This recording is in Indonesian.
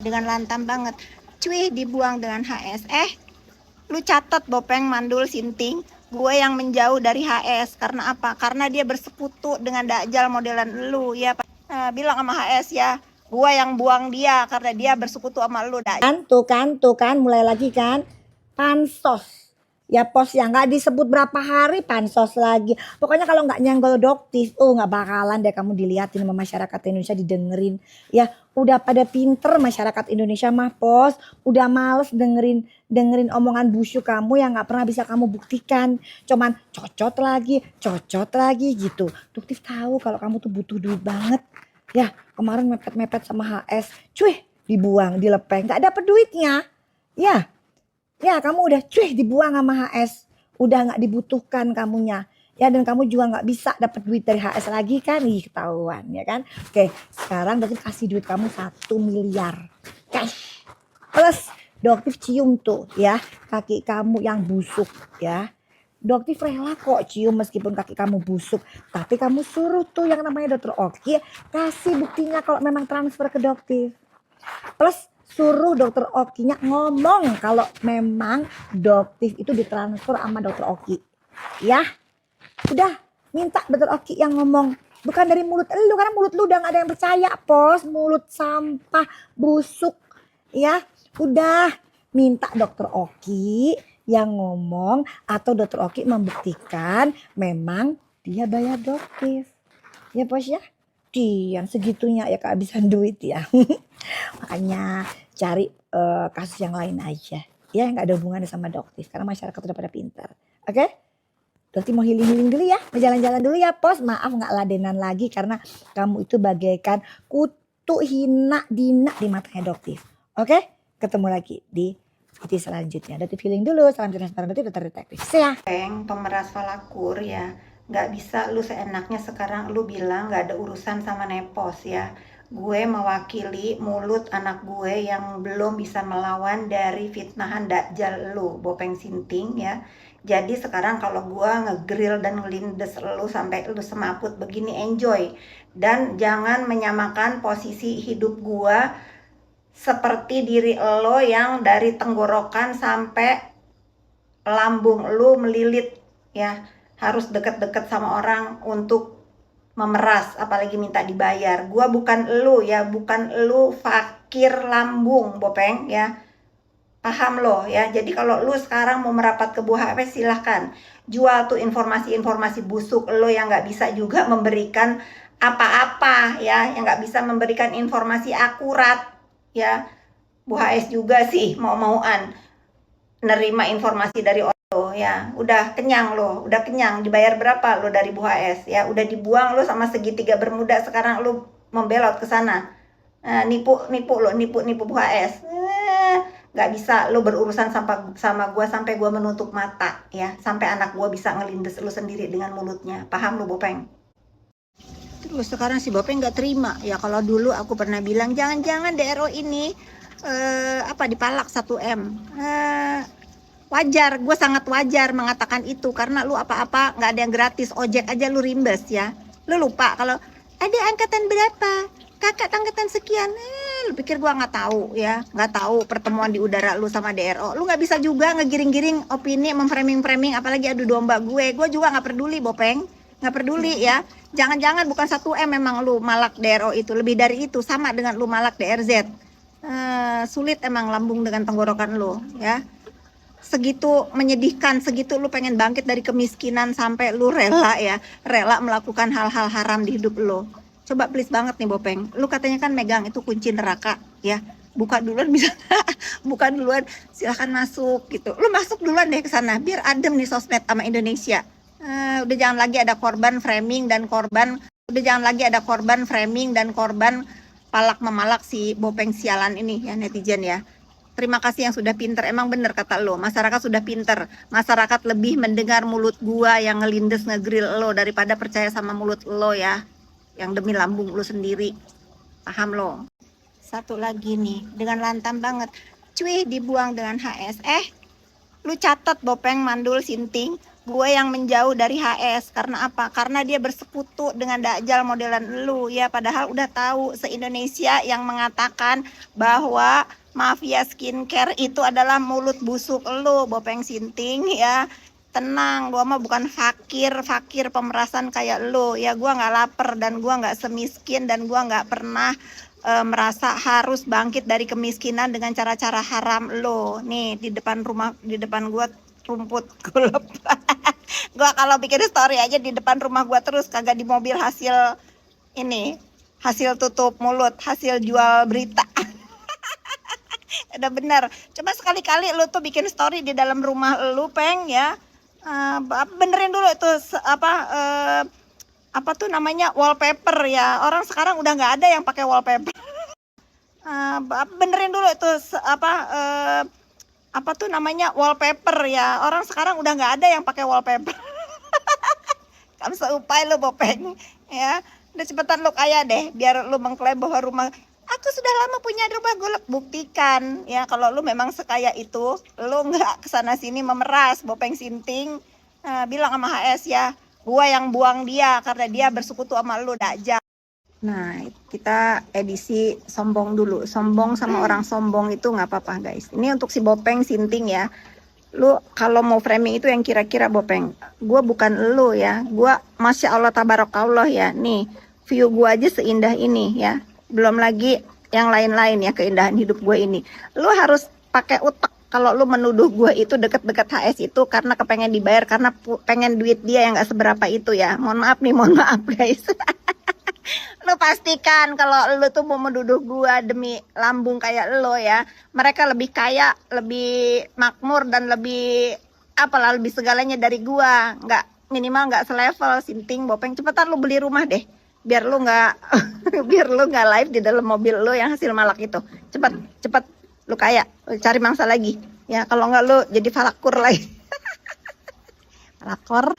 dengan lantang banget. Cuy, dibuang dengan HS. Lu catat Bopeng, mandul, sinting, gue yang menjauh dari HS. Karena apa? Karena dia bersekutu dengan Dajjal modelan lu ya. Bilang sama HS ya, gue yang buang dia karena dia bersekutu sama lu. Tuh kan, mulai lagi kan. Pansos. Ya pos ya nggak disebut berapa hari pansos lagi. Pokoknya kalau nggak nyenggol doktif, nggak bakalan deh kamu dilihatin sama masyarakat Indonesia, didengerin. Ya udah pada pinter masyarakat Indonesia mah pos. Udah males dengerin omongan busuk kamu yang nggak pernah bisa kamu buktikan. Cuman cocot lagi gitu. Doktif tahu kalau kamu tuh butuh duit banget. Ya kemarin mepet-mepet sama HS, cuy dibuang, dilepeng, nggak dapet duitnya. Ya kamu udah dibuang sama HS, udah nggak dibutuhkan kamunya. Ya dan kamu juga nggak bisa dapet duit dari HS lagi kan, ketahuan ya kan. Oke, sekarang dokter kasih duit kamu 1 miliar cash. Plus dokter cium tuh ya kaki kamu yang busuk ya. Dokter rela kok cium meskipun kaki kamu busuk. Tapi kamu suruh tuh yang namanya dokter Oki kasih buktinya kalau memang transfer ke dokter. Plus suruh dokter Okinya ngomong kalau memang dokter itu ditransfer sama dokter Oki. Ya, udah minta dokter Oki yang ngomong. Bukan dari mulut lu, karena mulut lu udah gak ada yang percaya pos. Mulut sampah, busuk. Ya, udah minta dokter Oki yang ngomong atau dokter Oki membuktikan memang dia bayar dokter. Ya pos ya. Dian segitunya ya kehabisan duit ya. Makanya cari kasus yang lain aja. Ya nggak ada hubungannya sama dokter karena masyarakat udah pada pintar. Oke? Dokter mau healing dulu ya, mau jalan-jalan dulu ya pos. Maaf nggak ladenan lagi karena kamu itu bagaikan kutu hina dina di matanya dokter. Oke? Ketemu lagi di video selanjutnya. Dokter healing dulu. Salam sejahtera dokter detektif. Pemeras falakur ya. Nggak bisa lu seenaknya sekarang lu bilang nggak ada urusan sama Nepos ya. Gue mewakili mulut anak gue yang belum bisa melawan dari fitnahan Dajjal lu, Bopeng Sinting ya. Jadi sekarang kalau gue ngegrill dan ngelindes lu sampai lu semaput begini, enjoy. Dan jangan menyamakan posisi hidup gue seperti diri lo yang dari tenggorokan sampai lambung lu melilit ya. Harus deket-deket sama orang untuk memeras, apalagi minta dibayar. Gua bukan lu ya, bukan lu fakir lambung Bopeng ya. Paham lo ya. Jadi kalau lu sekarang mau merapat ke buah HP silahkan. Jual tuh informasi-informasi busuk lo yang nggak bisa juga memberikan apa-apa ya, yang nggak bisa memberikan informasi akurat ya. Bu HS juga sih mau-mauan nerima informasi dari lo ya. Udah kenyang lo, udah kenyang. Dibayar berapa lo dari Bu HS ya? Udah dibuang lo sama segitiga bermuda, sekarang lo membelot ke sana. Nipu Bu HS. Gak bisa lo berurusan sama gua sampai gua menutup mata ya, sampai anak gua bisa ngelindes lo sendiri dengan mulutnya. Paham lo Bopeng? Terus sekarang si Bopeng nggak terima ya. Kalau dulu aku pernah bilang jangan-jangan DRO ini dipalak 1M. Wajar, gue sangat wajar mengatakan itu karena lu apa-apa nggak ada yang gratis, ojek aja lu rimbes ya. Lu lupa kalau ada angkatan berapa, kakak angkatan sekian. Lu pikir gue nggak tahu ya? Nggak tahu pertemuan di udara lu sama DRO. Lu nggak bisa juga ngegiring-giring opini, memframing-framing, apalagi adu domba gue. Gue juga nggak peduli Bopeng, nggak peduli ya. Jangan-jangan bukan 1M memang lu malak DRO itu, lebih dari itu, sama dengan lu malak DRZ. Sulit emang lambung dengan tenggorokan lu ya. Segitu menyedihkan, segitu lu pengen bangkit dari kemiskinan sampai lu rela melakukan hal-hal haram di hidup lu. Coba please banget nih Bopeng, lu katanya kan megang itu kunci neraka ya. Buka duluan bisa. Buka duluan, silahkan masuk gitu. Lu masuk duluan deh ke sana biar adem nih sosmed sama Indonesia. Udah jangan lagi ada korban framing dan korban palak memalak si Bopeng sialan ini ya, netizen ya. Terima kasih yang sudah pinter. Emang bener kata lo, masyarakat sudah pinter. Masyarakat lebih mendengar mulut gua yang ngelindes ngegrill lo daripada percaya sama mulut lo ya, yang demi lambung lo sendiri. Paham lo? Satu lagi nih, dengan lantang banget. Cuy, dibuang dengan HS. Lu catat Bopeng, mandul, sinting, gue yang menjauh dari HS. Karena apa? Karena dia bersekutu dengan Dajjal modelan lu ya. Padahal udah tahu se-Indonesia yang mengatakan bahwa mafia skincare itu adalah mulut busuk lu, Bopeng Sinting ya. Tenang, gue mah bukan fakir pemerasan kayak lu ya. Gue nggak lapar dan gue nggak semiskin dan gue nggak pernah merasa harus bangkit dari kemiskinan dengan cara-cara haram lo. Nih di depan gue rumput gulep. Gua kalau bikin story aja di depan rumah gua terus, kagak di mobil hasil ini, hasil tutup mulut, hasil jual berita. Udah bener. Coba sekali-kali lu tuh bikin story di dalam rumah lu, Peng ya. Benerin dulu itu apa tuh namanya, wallpaper ya. Orang sekarang udah nggak ada yang pakai wallpaper. Benerin dulu itu apa tuh namanya, wallpaper ya. Orang sekarang udah nggak ada yang pakai wallpaper. Kamu seupai lu, Bopeng ya. Udah cepetan lu kaya deh, biar lu mengklaim bahwa rumah aku sudah lama punya rumah golek. Buktikan ya kalau lu memang sekaya itu, lu nggak kesana sini memeras, Bopeng Sinting. Bilang sama HS ya, gua yang buang dia karena dia bersekutu sama lu, Dajjal. Nah, kita edisi sombong dulu. Sombong sama orang sombong itu nggak apa-apa, guys. Ini untuk si Bopeng Sinting ya. Lu kalau mau framing itu yang kira-kira, Bopeng. Gua bukan lu ya. Gua Masya Allah Tabarakallah ya. Nih, view gua aja seindah ini ya. Belum lagi yang lain-lain ya, keindahan hidup gue ini. Lu harus pakai otak kalau lu menuduh gue itu deket-deket HS itu karena kepengen dibayar, karena pengen duit dia yang nggak seberapa itu ya. Mohon maaf guys. Lu pastikan kalau lu tuh mau menuduh gua demi lambung kayak lo ya, mereka lebih kaya, lebih makmur dan lebih apalah, lebih segalanya dari gua. Nggak, minimal nggak selevel. Sinting, Bopeng, cepetan lu beli rumah deh, biar lu nggak biar lu nggak live di dalam mobil lu yang hasil malak itu. Cepet lu kaya, lu cari mangsa lagi ya. Kalau nggak lu jadi falakur lagi. Falakor.